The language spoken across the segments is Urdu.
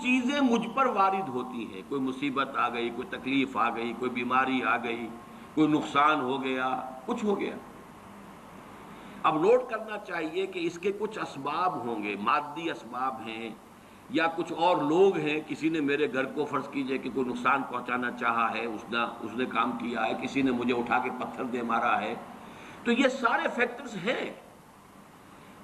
چیزیں مجھ پر وارد ہوتی ہیں، کوئی مصیبت آ گئی، کوئی تکلیف آ گئی، کوئی بیماری آ گئی، کوئی نقصان ہو گیا، کچھ ہو گیا۔ اب نوٹ کرنا چاہیے کہ اس کے کچھ اسباب ہوں گے، مادی اسباب ہیں یا کچھ اور لوگ ہیں، کسی نے میرے گھر کو فرض کیجئے کہ کوئی نقصان پہنچانا چاہا ہے، اس نے کام کیا ہے، کسی نے مجھے اٹھا کے پتھر دے مارا ہے، تو یہ سارے فیکٹرز ہیں،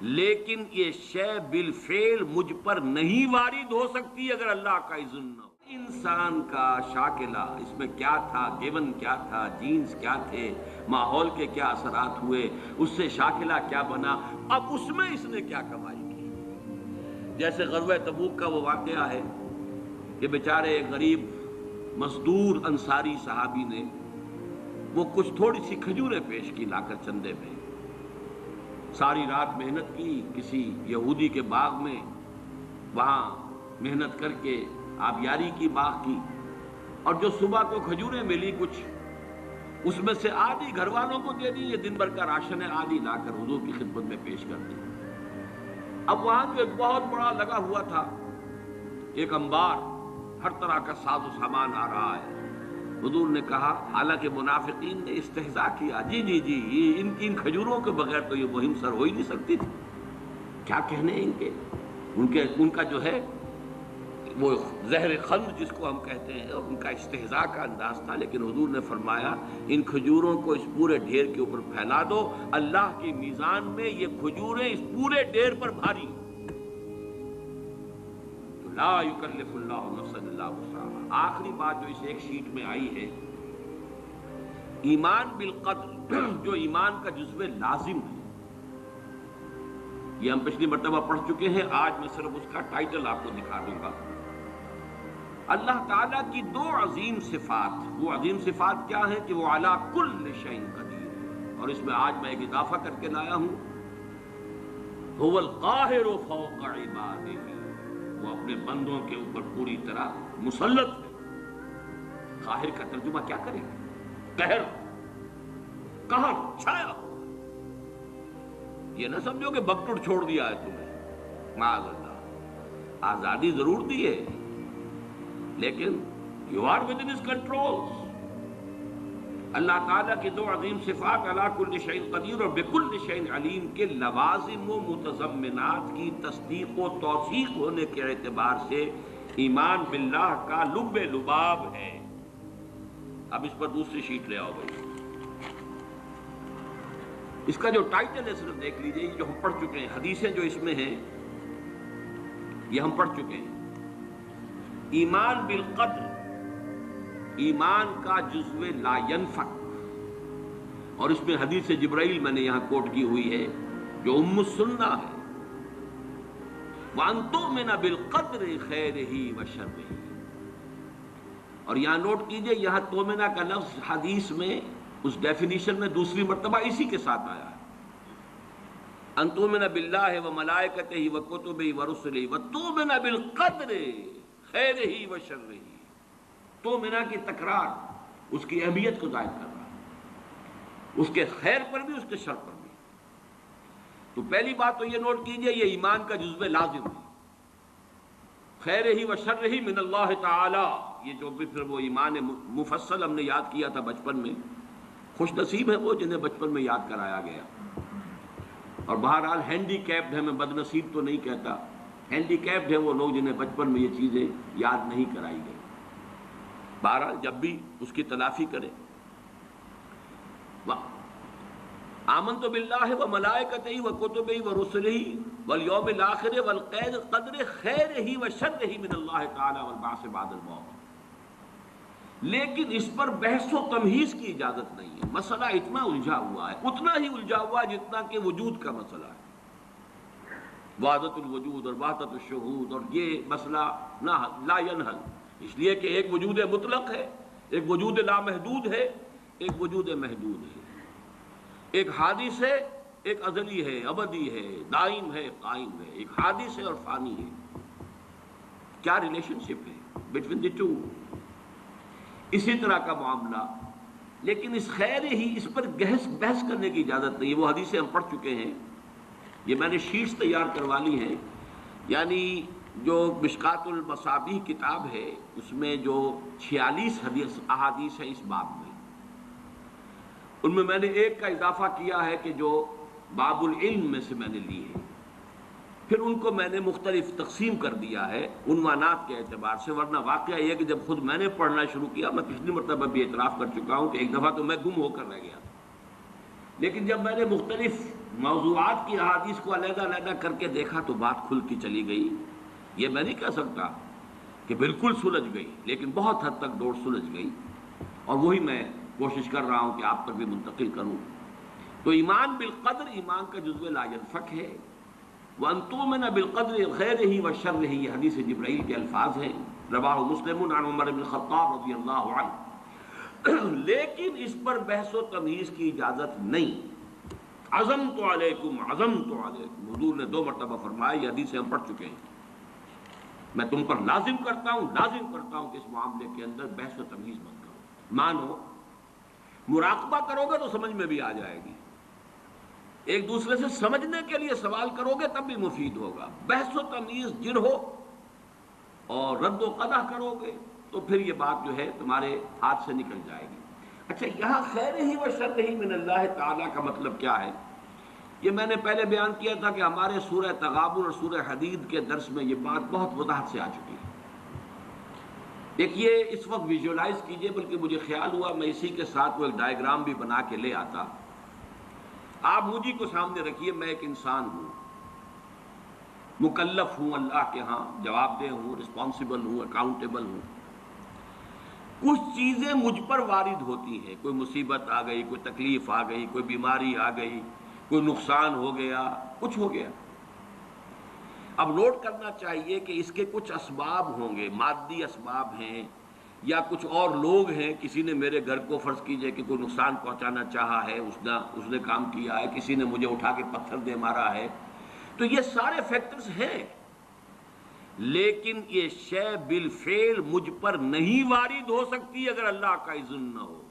لیکن یہ شے بالفعل مجھ پر نہیں وارد ہو سکتی اگر اللہ کا اذن نہ ہو۔ انسان کا شاکلہ، اس میں کیا تھا، گیون کیا تھا، جینز کیا تھے، ماحول کے کیا اثرات ہوئے، اس سے شاکلہ کیا بنا، اب اس میں اس نے کیا کمائی کی۔ جیسے غزوہ تبوک کا وہ واقعہ ہے کہ بیچارے ایک غریب مزدور انصاری صحابی نے وہ کچھ تھوڑی سی کھجوریں پیش کی لا کر چندے میں، ساری رات محنت کی کسی یہودی کے باغ میں، وہاں محنت کر کے آبیاری کی، باغ کی، اور جو صبح کو کھجوریں ملی کچھ، اس میں سے آدھی گھر والوں کو دے دی، یہ دن بھر کا راشن ہے، آدھی لا کر حضور کی خدمت میں پیش کر دی۔ اب وہاں جو ایک بہت بڑا لگا ہوا تھا ایک انبار، ہر طرح کا ساز و سامان آ رہا ہے، حضور نے کہا، حالانکہ منافقین نے استہزاء کیا، جی ان کھجوروں کے بغیر تو یہ مہم سر ہو ہی نہیں سکتی تھی، کیا کہنے ان کا جو ہے وہ زہر خند جس کو ہم کہتے ہیں، اور ان کا استہزاء کا انداز تھا، لیکن حضور نے فرمایا ان کھجوروں کو اس پورے ڈھیر کے اوپر پھیلا دو، اللہ کی میزان میں یہ کھجوریں اس پورے ڈھیر پر بھاری، تو لا یکلف اللہ نفسا الا وسعہا۔ آخری بات جو اس ایک شیٹ میں آئی ہے، ایمان بالقدر، جو ایمان کا جزو لازم ہے، یہ ہم پچھلی مرتبہ پڑھ چکے ہیں، آج میں صرف اس کا ٹائٹل آپ کو دکھا دوں گا۔ اللہ تعالیٰ کی دو عظیم صفات، وہ عظیم صفات کیا ہیں کہ وہ علی کل شیء قدیر ہے، اور اس میں آج میں ایک اضافہ کر کے لایا ہوں، هو القاہر فوق عبادہ، وہ اپنے بندوں کے اوپر پوری طرح مسلط ہے۔ قاہر کا ترجمہ کیا کریں گے؟ قہر چھایا، یہ نہ سمجھو کہ بگٹڑ چھوڑ دیا ہے تمہیں، معاذ اللہ، آزادی ضرور دی ہے، لیکن you are with in his control. اللہ تعالیٰ کی دو عظیم صفات، علی کل شیء قدیر اور بکل شیء علیم کے لوازم و متضمنات کی تصدیق و توثیق ہونے کے اعتبار سے ایمان باللہ کا لب لباب ہے۔ اب اس پر دوسری شیٹ لے آؤ بھائی، اس کا جو ٹائٹل ہے صرف دیکھ لیجئے، یہ جو ہم پڑھ چکے ہیں، حدیثیں جو اس میں ہیں یہ ہم پڑھ چکے ہیں۔ ایمان بالقدر، ایمان کا جزو لا ينفک، اور اس میں حدیث جبرائیل میں نے یہاں کوٹ کی ہوئی ہے جو ام السنہ ہے، وَأَن تُؤْمِنَ بِالْقَدْرِ خَيْرِهِ وَشَرِّهِ، اور یہاں نوٹ کیجئے، یہاں تومنہ کا لفظ حدیث میں اس ڈیفینیشن میں دوسری مرتبہ اسی کے ساتھ آیا ہے، ان تؤمن باللہ وملائکتہ وکتبہ ورسلہ وتؤمن بالقدر خیرہ وشرہ۔ تومنہ کی تکرار اس کی اہمیت کو ظاہر کر رہا ہے، اس کے خیر پر بھی اس کے شر پر بھی۔ تو پہلی بات تو یہ نوٹ کیجئے، یہ ایمان کا جزو لازم ہے، خیرہ وشرہ من اللہ تعالی، یہ جو بھی پھر وہ ایمان مفصل ہم نے یاد کیا تھا بچپن میں، خوش نصیب ہیں وہ جنہیں بچپن میں یاد کرایا گیا، اور بہرحال ہینڈی کیپڈ ہے، میں بد نصیب تو نہیں کہتا، ہینڈی کیپڈ ہے وہ لوگ جنہیں بچپن میں یہ چیزیں یاد نہیں کرائی گئی، بہرحال جب بھی اس کی تلافی کرے۔ آمنت باللہ وملائکتہ وکتبہ ورسلہ والیوم الآخر والقدر خیرہ وشرہ من اللہ تعالی والبعث بعد الموت۔ لیکن اس پر بحث و تمہیز کی اجازت نہیں ہے، مسئلہ اتنا الجھا ہوا ہے، اتنا ہی الجھا ہوا ہے جتنا کہ وجود کا مسئلہ ہے، وحدت الوجود اور وحدت الشہود، اور یہ مسئلہ لا ینحل، اس لیے کہ ایک وجود مطلق ہے، ایک وجود لامحدود ہے، ایک وجود محدود ہے، ایک حادث ہے، ایک ازلی ہے، ابدی ہے، دائم ہے، قائم ہے، ایک حادث ہے اور فانی ہے۔ کیا ریلیشن شپ ہے بٹوین دی ٹو؟ اسی طرح کا معاملہ، لیکن اس خیر ہی، اس پر بحث کرنے کی اجازت نہیں ہے، وہ حدیثیں ہم پڑھ چکے ہیں، یہ میں نے شیٹس تیار کروا لی ہیں، یعنی جو مشکات المصابیح کتاب ہے اس میں جو 46 احادیث ہیں اس باب میں، ان میں نے ایک کا اضافہ کیا ہے کہ جو باب العلم میں سے میں نے لی ہے، پھر ان کو میں نے مختلف تقسیم کر دیا ہے عنوانات کے اعتبار سے، ورنہ واقعہ یہ ہے کہ جب خود میں نے پڑھنا شروع کیا، میں پچھلی مرتبہ بھی اعتراف کر چکا ہوں کہ ایک دفعہ تو میں گم ہو کر رہ گیا تھا، لیکن جب میں نے مختلف موضوعات کی احادیث کو علیحدہ علیحدہ کر کے دیکھا تو بات کھلتی چلی گئی۔ یہ میں نہیں کہہ سکتا کہ بالکل سلجھ گئی، لیکن بہت حد تک ڈور سلجھ گئی، اور وہی میں کوشش کر رہا ہوں کہ آپ تک بھی منتقل کروں۔ تو ایمان بالقدر ایمان کا جزو لا ينفك ہے، وَأَن تُؤْمِنَ بِالْقَدْرِ خَيْرِهِ وَشَرِّهِ، یہ حدیث جبرائیل کے الفاظ ہیں، رواہ مسلم عن عمر بن الخطاب رضی اللہ عنہ۔ لیکن اس پر بحث و تمیز کی اجازت نہیں۔ عزمت علیکم عزمت علیکم، حضور نے 2 مرتبہ فرمایا، یہ حدیثیں ہم پڑھ چکے ہیں، میں تم پر لازم کرتا ہوں کہ اس معاملے کے اندر بحث و تمیز مت کرو، مانو، مراقبہ کرو گے تو سمجھ میں بھی آ جائے گی، ایک دوسرے سے سمجھنے کے لیے سوال کرو گے تب بھی مفید ہوگا، بحث و تمیز جر ہو اور رد و قدح کرو گے تو پھر یہ بات جو ہے تمہارے ہاتھ سے نکل جائے گی۔ اچھا، یہاں خیر ہی و شر ہی من اللہ تعالیٰ کا مطلب کیا ہے؟ یہ میں نے پہلے بیان کیا تھا کہ ہمارے سورہ تغابن اور سورہ حدید کے درس میں یہ بات بہت وضاحت سے آ چکی ہے۔ دیکھیے، اس وقت ویژولائز کیجئے، بلکہ مجھے خیال ہوا میں اسی کے ساتھ وہ ایک ڈائیگرام بھی بنا کے لے آتا۔ آپ مجھے کو سامنے رکھیے، میں ایک انسان ہوں، مکلف ہوں اللہ کے ہاں، جواب دہ ہوں، رسپانسیبل ہوں، اکاؤنٹیبل ہوں۔ کچھ چیزیں مجھ پر وارد ہوتی ہیں، کوئی مصیبت آ گئی، کوئی تکلیف آ گئی، کوئی بیماری آ گئی، کوئی نقصان ہو گیا، کچھ ہو گیا۔ اب نوٹ کرنا چاہیے کہ اس کے کچھ اسباب ہوں گے، مادی اسباب ہیں، یا کچھ اور لوگ ہیں، کسی نے میرے گھر کو فرض کیجئے کہ کوئی نقصان پہنچانا چاہا ہے، اس نے کام کیا ہے، کسی نے مجھے اٹھا کے پتھر دے مارا ہے، تو یہ سارے فیکٹرز ہیں، لیکن یہ شے بالفعل مجھ پر نہیں وارد ہو سکتی اگر اللہ کا اذن نہ ہو۔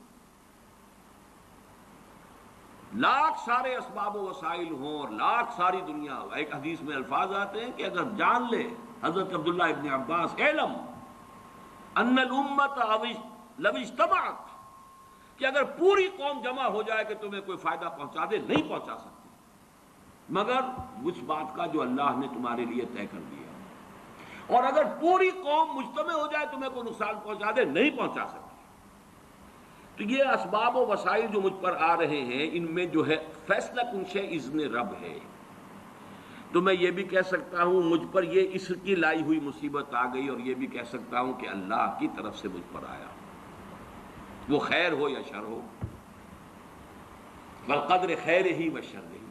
لاکھ سارے اسباب و وسائل ہوں اور لاکھ ساری دنیا ہو، ایک حدیث میں الفاظ آتے ہیں کہ اگر جان لے حضرت عبداللہ ابن عباس، علم ان الامت لو اجتمعت، کہ اگر پوری قوم جمع ہو جائے کہ تمہیں کوئی فائدہ پہنچا دے، نہیں پہنچا سکتی مگر اس بات کا جو اللہ نے تمہارے لیے طے کر دیا، اور اگر پوری قوم مجتمع ہو جائے تمہیں کوئی نقصان پہنچا دے، نہیں پہنچا سکتی۔ تو یہ اسباب و وسائل جو مجھ پر آ رہے ہیں، ان میں جو ہے فیصلہ کنشے اذن رب ہے۔ تو میں یہ بھی کہہ سکتا ہوں مجھ پر یہ اس کی لائی ہوئی مصیبت آ گئی، اور یہ بھی کہہ سکتا ہوں کہ اللہ کی طرف سے مجھ پر آیا، وہ خیر ہو یا شر ہو، والقدر خیر ہی و شر ہی۔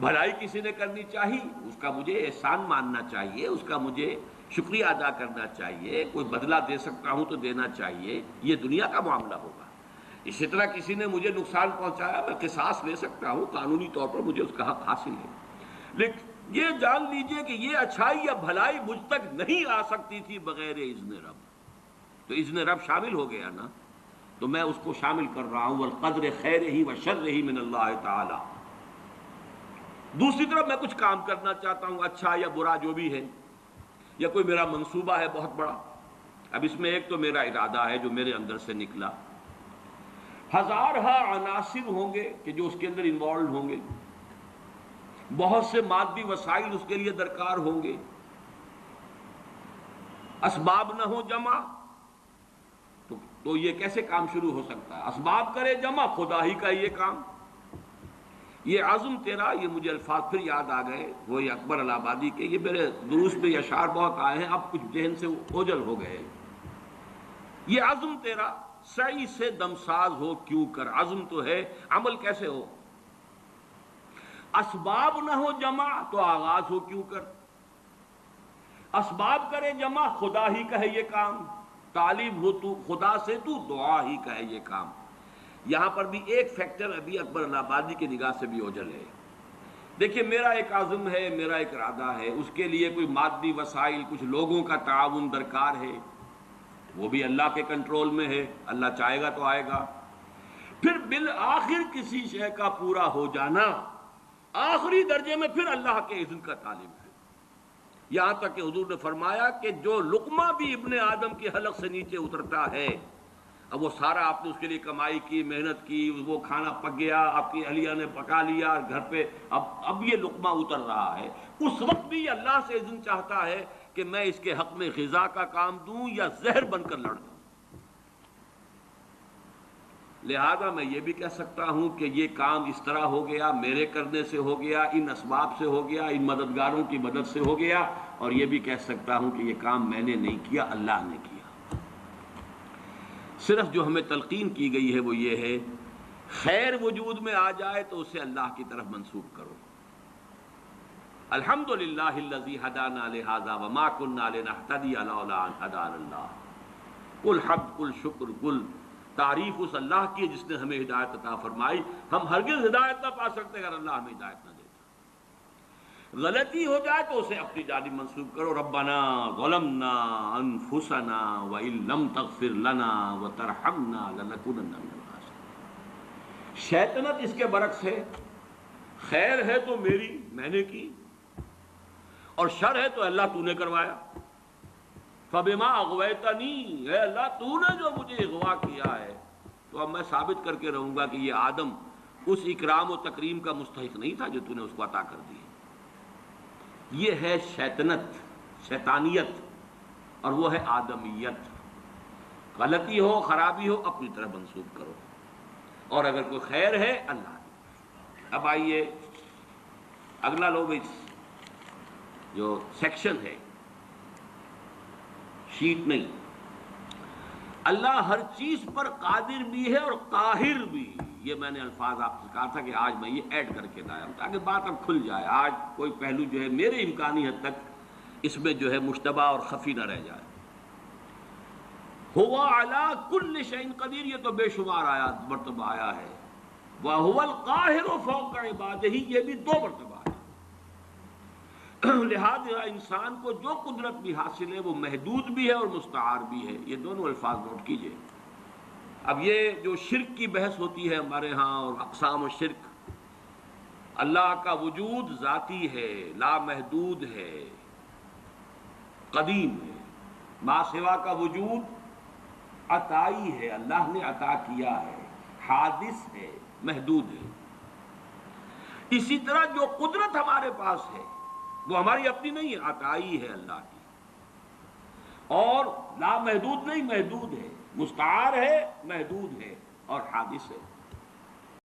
بھلائی کسی نے کرنی چاہیے، اس کا مجھے احسان ماننا چاہیے، اس کا مجھے شکریہ ادا کرنا چاہیے، کوئی بدلہ دے سکتا ہوں تو دینا چاہیے، یہ دنیا کا معاملہ ہوگا۔ اسی طرح کسی نے مجھے نقصان پہنچایا، میں قصاص لے سکتا ہوں، قانونی طور پر مجھے اس کا حق حاصل ہے، لیکن یہ جان لیجئے کہ یہ اچھائی یا بھلائی مجھ تک نہیں آ سکتی تھی بغیر اذن رب۔ تو اذن رب شامل ہو گیا نا، تو میں اس کو شامل کر رہا ہوں، والقدر خیر ہی و شر ہی من اللہ تعالی۔ دوسری طرف میں کچھ کام کرنا چاہتا ہوں، اچھا یا برا جو بھی ہے، یا کوئی میرا منصوبہ ہے بہت بڑا، اب اس میں ایک تو میرا ارادہ ہے جو میرے اندر سے نکلا، ہزارہا عناصر ہوں گے کہ جو اس کے اندر انوالوڈ ہوں گے، بہت سے مادی وسائل اس کے لیے درکار ہوں گے، اسباب نہ ہو جمع تو یہ کیسے کام شروع ہو سکتا ہے؟ اسباب کرے جمع، خدا ہی کا یہ کام۔ یہ عزم تیرا، یہ مجھے الفاظ پھر یاد آ گئے، وہ اکبر الہ آبادی کے، یہ میرے دروس میں یہ اشعار بہت آئے ہیں، اب کچھ ذہن سے اوجل ہو گئے۔ یہ عزم تیرا سعی سے دمساز ہو کیوں کر، عزم تو ہے، عمل کیسے ہو؟ اسباب نہ ہو جمع تو آغاز ہو کیوں کر، اسباب کرے جمع، خدا ہی کا ہے یہ کام، طالب ہو تو خدا سے، تو دعا ہی کا ہے یہ کام۔ یہاں پر بھی ایک فیکٹر ابھی اکبر الہ آبادی کی نگاہ سے بھی اوجھل ہے۔ دیکھیے، میرا ایک عزم ہے، میرا ایک ارادہ ہے، اس کے لیے کوئی مادی وسائل، کچھ لوگوں کا تعاون درکار ہے، وہ بھی اللہ کے کنٹرول میں ہے، اللہ چاہے گا تو آئے گا۔ پھر بالآخر کسی شے کا پورا ہو جانا، آخری درجے میں پھر اللہ کے اذن کا طالب ہے۔ یہاں تک کہ حضور نے فرمایا کہ جو لقمہ بھی ابن آدم کے حلق سے نیچے اترتا ہے، اب وہ سارا آپ نے اس کے لیے کمائی کی، محنت کی، وہ کھانا پک گیا، آپ کی اہلیہ نے پکا لیا گھر پہ، اب یہ لقمہ اتر رہا ہے، اس وقت بھی اللہ سے اذن چاہتا ہے کہ میں اس کے حق میں غذا کا کام دوں یا زہر بن کر لڑ دوں۔ لہذا میں یہ بھی کہہ سکتا ہوں کہ یہ کام اس طرح ہو گیا، میرے کرنے سے ہو گیا، ان اسباب سے ہو گیا، ان مددگاروں کی مدد سے ہو گیا، اور یہ بھی کہہ سکتا ہوں کہ یہ کام میں نے نہیں کیا، اللہ نے کیا۔ صرف جو ہمیں تلقین کی گئی ہے وہ یہ ہے، خیر وجود میں آ جائے تو اسے اللہ کی طرف منسوب کرو۔ الحمدللہ الذی ہدانا لہذا وما کنا لنہتدی لولا ان ہدانا اللہ۔ کل حمد، کل شکر، کل تعریف اس اللہ کی جس نے ہمیں ہدایت عطا فرمائی۔ ہم ہرگز ہدایت نہ پا سکتے اگر اللہ ہمیں ہدایت نہ دیتا۔ غلطی ہو جائے تو اسے اپنی جانب منسوب کرو، ربنا ظلمنا انفسنا وان لم تغفر لنا وترحمنا لنکونن من الخاسرین۔ شیطنت اس کے برعکس ہے، خیر ہے تو میری، میں نے کی، اور شر ہے تو اللہ تو نے کروایا۔ فَبِمَا أَغْوَيْتَنِي، اے اللہ تو نے جو مجھے اغوا کیا ہے، تو اب میں ثابت کر کے رہوں گا کہ یہ آدم اس اکرام و تکریم کا مستحق نہیں تھا جو تو نے اس کو عطا کر دی۔ یہ ہے شیطنت، شیطانیت، اور وہ ہے آدمیت۔ غلطی ہو، خرابی ہو، اپنی طرف منسوب کرو، اور اگر کوئی خیر ہے اللہ۔ اب آئیے اگلا لو جو سیکشن ہے، شیٹ نہیں۔ اللہ ہر چیز پر قادر بھی ہے اور قاہر بھی۔ یہ میں نے الفاظ آپ سے کہا تھا کہ آج میں یہ ایڈ کر کے لایا ہوں تاکہ بات اب کھل جائے، آج کوئی پہلو جو ہے میرے امکانی حد تک اس میں جو ہے مشتبہ اور خفی نہ رہ جائے۔ ہوا علی کل شیء قدیر، یہ تو بے شمار آیات مرتبہ آیا ہے۔ وَهُوَ الْقَاهِرُ فَوْقَ عِبَادِهِ، یہ بھی 2 مرتبہ ہے۔ لہذا انسان کو جو قدرت بھی حاصل ہے وہ محدود بھی ہے اور مستعار بھی ہے، یہ دونوں الفاظ نوٹ کیجئے۔ اب یہ جو شرک کی بحث ہوتی ہے ہمارے ہاں اور اقسام و شرک، اللہ کا وجود ذاتی ہے، لامحدود ہے، قدیم ہے۔ ما سوا کا وجود عطائی ہے، اللہ نے عطا کیا ہے، حادث ہے، محدود ہے۔ اسی طرح جو قدرت ہمارے پاس ہے وہ ہماری اپنی نہیں ہے، عطائی ہے اللہ کی، اور لامحدود نہیں، محدود ہے، مستعار ہے، محدود ہے، اور حادث ہے۔